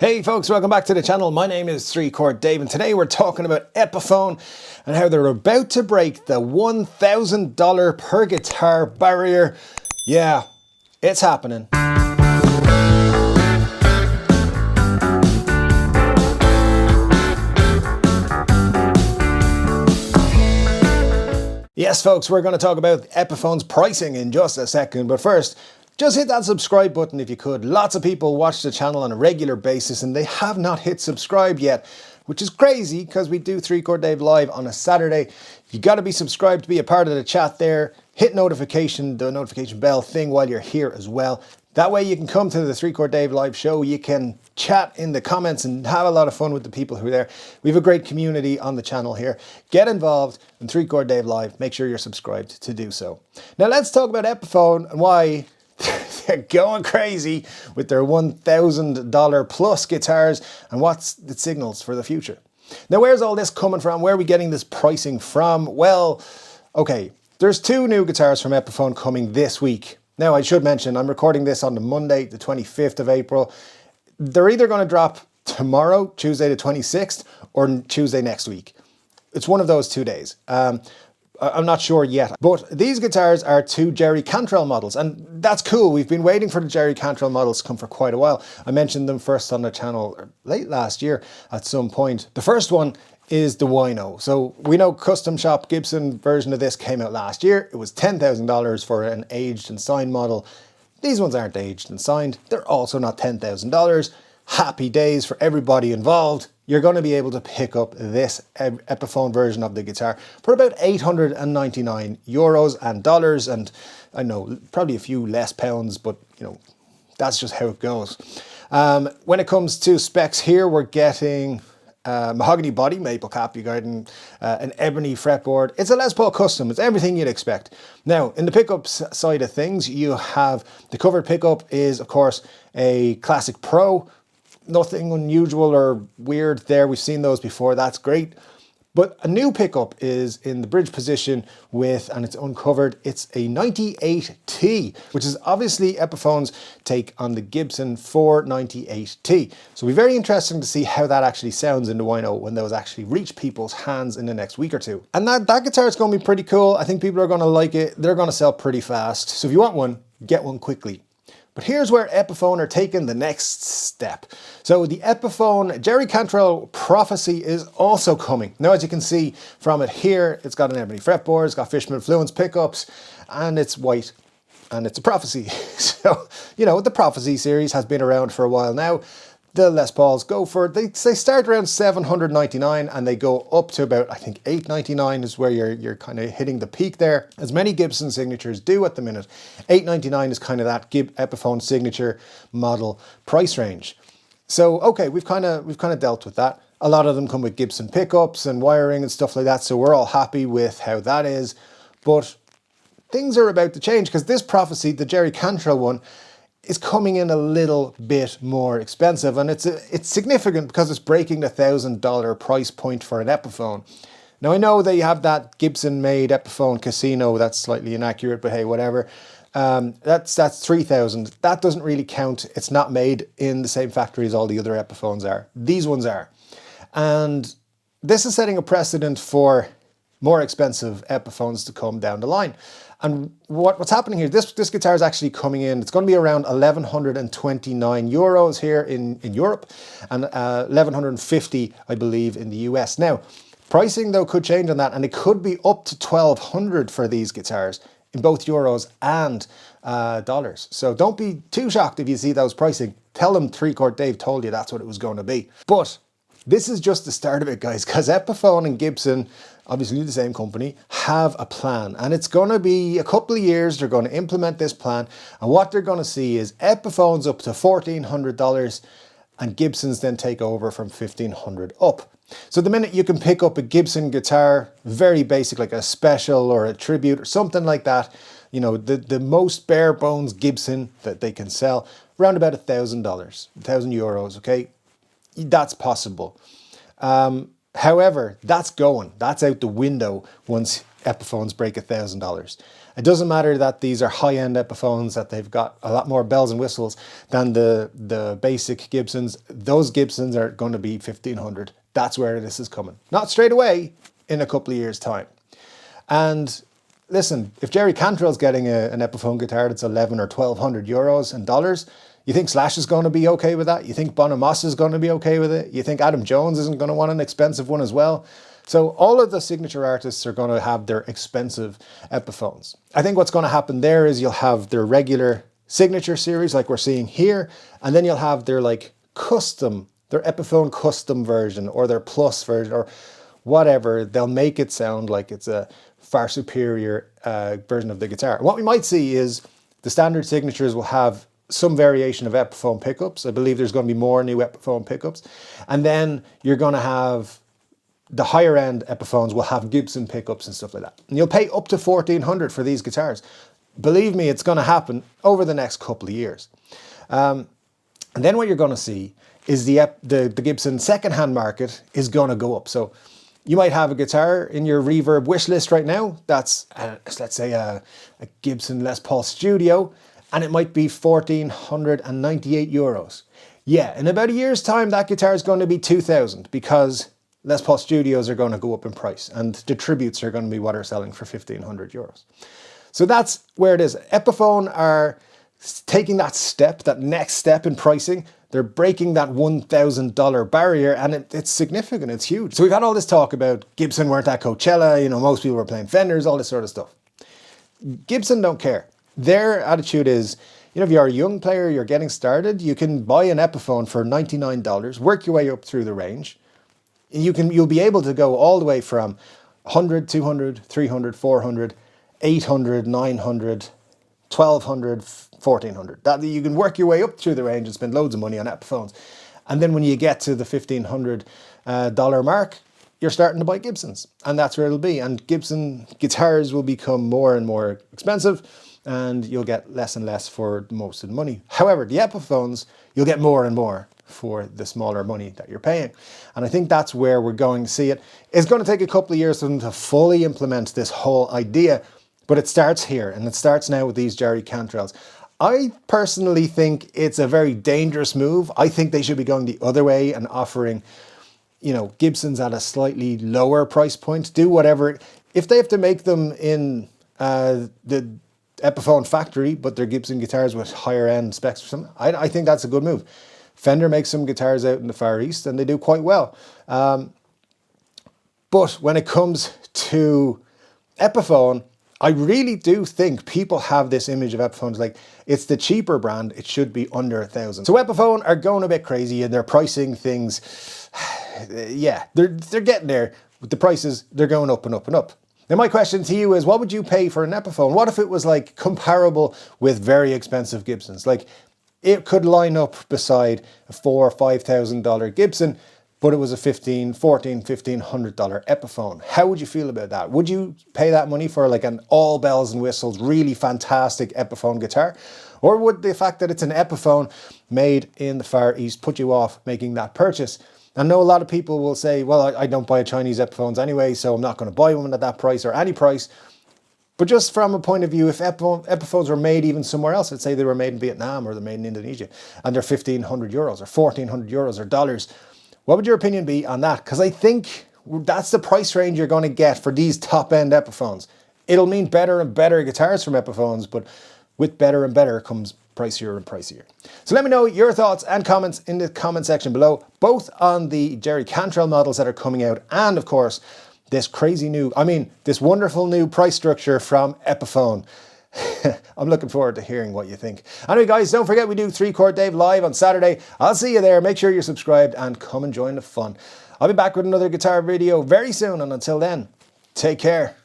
Hey folks, welcome back to the channel. My name is 3-Chord Dave and today we're talking about Epiphone and how they're about to break the $1,000 per guitar barrier. Yeah, it's happening. Yes folks, we're going to talk about Epiphone's pricing in just a second, but first, just hit that subscribe button if you could. Lots of people watch the channel on a regular basis and they have not hit subscribe yet, which is crazy because we do 3-Chord Dave live on a Saturday. You got to be subscribed to be a part of the chat there. Hit the notification bell thing while you're here as well. That way you can come to the 3-Chord Dave live show. You can chat in the comments and have a lot of fun with the people who are there. We have a great community on the channel here. Get involved in 3-Chord Dave live. Make sure you're subscribed to do so. Now let's talk about Epiphone and why they're going crazy with their $1,000 plus guitars and what's the signals for the future. Now, where's all this coming from? Where are we getting this pricing from? Well, okay, there's two new guitars from Epiphone coming this week. Now, I should mention, I'm recording this on the Monday, the 25th of April. They're either going to drop tomorrow, Tuesday the 26th, or Tuesday next week. It's one of those 2 days. I'm not sure yet, but these guitars are two Jerry Cantrell models, and that's cool. We've been waiting for the Jerry Cantrell models to come for quite a while. I mentioned them first on the channel late last year at some point. The first one is the Wino. So Wino Custom Shop Gibson version of this came out last year. It was $10,000 for an aged and signed model. These ones aren't aged and signed. They're also not $10,000. Happy days for everybody involved. You're going to be able to pick up this Epiphone version of the guitar for about 899 euros and dollars, and I know probably a few less pounds, but you know, that's just how it goes. When it comes to specs here, we're getting mahogany body, maple cap, you're getting an ebony fretboard. It's a Les Paul Custom, it's everything you'd expect. Now, in the pickups side of things, you have the covered pickup is of course a Classic Pro. Nothing unusual or weird there. We've seen those before. That's great. But a new pickup is in the bridge position with, and it's uncovered, it's a 98T, which is obviously Epiphone's take on the Gibson 498T. So it'll be very interesting to see how that actually sounds in the Wino when those actually reach people's hands in the next week or two. And that guitar is going to be pretty cool. I think people are going to like it. They're going to sell pretty fast. So if you want one, get one quickly. But here's where Epiphone are taking the next step. So the Epiphone Jerry Cantrell Prophecy is also coming. Now, as you can see from it here, it's got an ebony fretboard, it's got Fishman Fluence pickups, and it's white, and it's a Prophecy. So, you know, the Prophecy series has been around for a while now. The Les Pauls go for, they start around $799 and they go up to about, I think, $899 is where you're kind of hitting the peak there. As many Gibson signatures do at the minute. $899 is kind of that Epiphone signature model price range. So, okay, we've kind of dealt with that. A lot of them come with Gibson pickups and wiring and stuff like that, so we're all happy with how that is. But things are about to change because this Prophecy, the Jerry Cantrell one, is coming in a little bit more expensive, and it's significant because it's breaking the $1,000 price point for an Epiphone. Now, I know that you have that Gibson-made Epiphone Casino. That's slightly inaccurate, but hey, whatever. That's $3,000. That doesn't really count. It's not made in the same factory as all the other Epiphones are. These ones are. And this is setting a precedent for more expensive Epiphones to come down the line. And what's happening here, this guitar is actually coming in, it's going to be around 1,129 euros here in Europe and 1,150, I believe, in the US. Now, pricing though could change on that, and it could be up to 1,200 for these guitars in both euros and dollars. So don't be too shocked if you see those pricing. Tell them 3-Chord Dave told you that's what it was going to be. But this is just the start of it, guys, because Epiphone and Gibson, obviously the same company, have a plan. And it's going to be a couple of years. They're going to implement this plan. And what they're going to see is Epiphones up to $1,400 and Gibsons then take over from $1,500 up. So the minute you can pick up a Gibson guitar, very basic, like a special or a tribute or something like that, you know, the most bare bones Gibson that they can sell, around about $1,000, 1,000 euros, okay? That's possible. However, that's out the window once Epiphones break $1,000. It doesn't matter that these are high-end Epiphones, that they've got a lot more bells and whistles than the basic Gibsons. Those Gibsons are going to be 1,500. That's where this is coming. Not straight away, in a couple of years' time. And listen, if Jerry Cantrell's getting an Epiphone guitar that's 11 or 1,200 euros and dollars, you think Slash is going to be okay with that? You think Bonamassa is going to be okay with it? You think Adam Jones isn't going to want an expensive one as well? So all of the signature artists are going to have their expensive Epiphones. I think what's going to happen there is you'll have their regular signature series like we're seeing here, and then you'll have their like custom, their Epiphone custom version or their plus version or whatever. They'll make it sound like it's a far superior version of the guitar. And what we might see is the standard signatures will have some variation of Epiphone pickups. I believe there's going to be more new Epiphone pickups. And then you're going to have the higher end Epiphones will have Gibson pickups and stuff like that. And you'll pay up to 1,400 for these guitars. Believe me, it's going to happen over the next couple of years. And then what you're going to see is the Gibson secondhand market is going to go up. So you might have a guitar in your reverb wish list right now that's, let's say, a Gibson Les Paul Studio, and it might be 1,498 euros. Yeah, in about a year's time, that guitar is going to be 2,000 because Les Paul Studios are going to go up in price and the tributes are going to be what are selling for 1,500 euros. So that's where it is. Epiphone are taking that step, that next step in pricing. They're breaking that $1,000 barrier, and it's significant, it's huge. So we've had all this talk about Gibson weren't at Coachella, you know, most people were playing Fenders, all this sort of stuff. Gibson don't care. Their attitude is, you know, if you're a young player, you're getting started, you can buy an Epiphone for $99, work your way up through the range. You'll be able to go all the way from 100, 200, 300, 400, 800, 900, 1,200, 1,400. That you can work your way up through the range and spend loads of money on Epiphones. And then when you get to the $1,500 mark, you're starting to buy Gibsons. And that's where it'll be. And Gibson guitars will become more and more expensive, and you'll get less and less for most of the money. However, the Epiphones, you'll get more and more for the smaller money that you're paying. And I think that's where we're going to see it. It's going to take a couple of years for them to fully implement this whole idea, but it starts here, and it starts now with these Jerry Cantrells. I personally think it's a very dangerous move. I think they should be going the other way and offering, you know, Gibsons at a slightly lower price point. Do whatever. If they have to make them in the Epiphone factory, but they're Gibson guitars with higher end specs or something, I think that's a good move. Fender makes some guitars out in the Far East and they do quite well. But when it comes to Epiphone, I really do think people have this image of Epiphones like it's the cheaper brand, it should be under 1,000. So Epiphone are going a bit crazy and they're pricing things, yeah, they're getting there. With the prices, they're going up and up and up. Now my question to you is, what would you pay for an Epiphone? What if it was like comparable with very expensive Gibsons? Like it could line up beside a $4,000 or $5,000 Gibson, but it was a $1,500 Epiphone. How would you feel about that? Would you pay that money for like an all bells and whistles, really fantastic Epiphone guitar? Or would the fact that it's an Epiphone made in the Far East put you off making that purchase? I know a lot of people will say, well, I don't buy Chinese Epiphones anyway, so I'm not going to buy one at that price or any price. But just from a point of view, if Epiphones were made even somewhere else, let's say they were made in Vietnam or they're made in Indonesia, and they're 1,500 euros or 1,400 euros or dollars, what would your opinion be on that? Because I think that's the price range you're going to get for these top-end Epiphones. It'll mean better and better guitars from Epiphones, but with better and better comes pricier and pricier. So let me know your thoughts and comments in the comment section below, both on the Jerry Cantrell models that are coming out and, of course, this wonderful new price structure from Epiphone. I'm looking forward to hearing what you think. Anyway, guys, don't forget we do 3 Chord Dave live on Saturday. I'll see you there. Make sure you're subscribed and come and join the fun. I'll be back with another guitar video very soon, and until then, take care.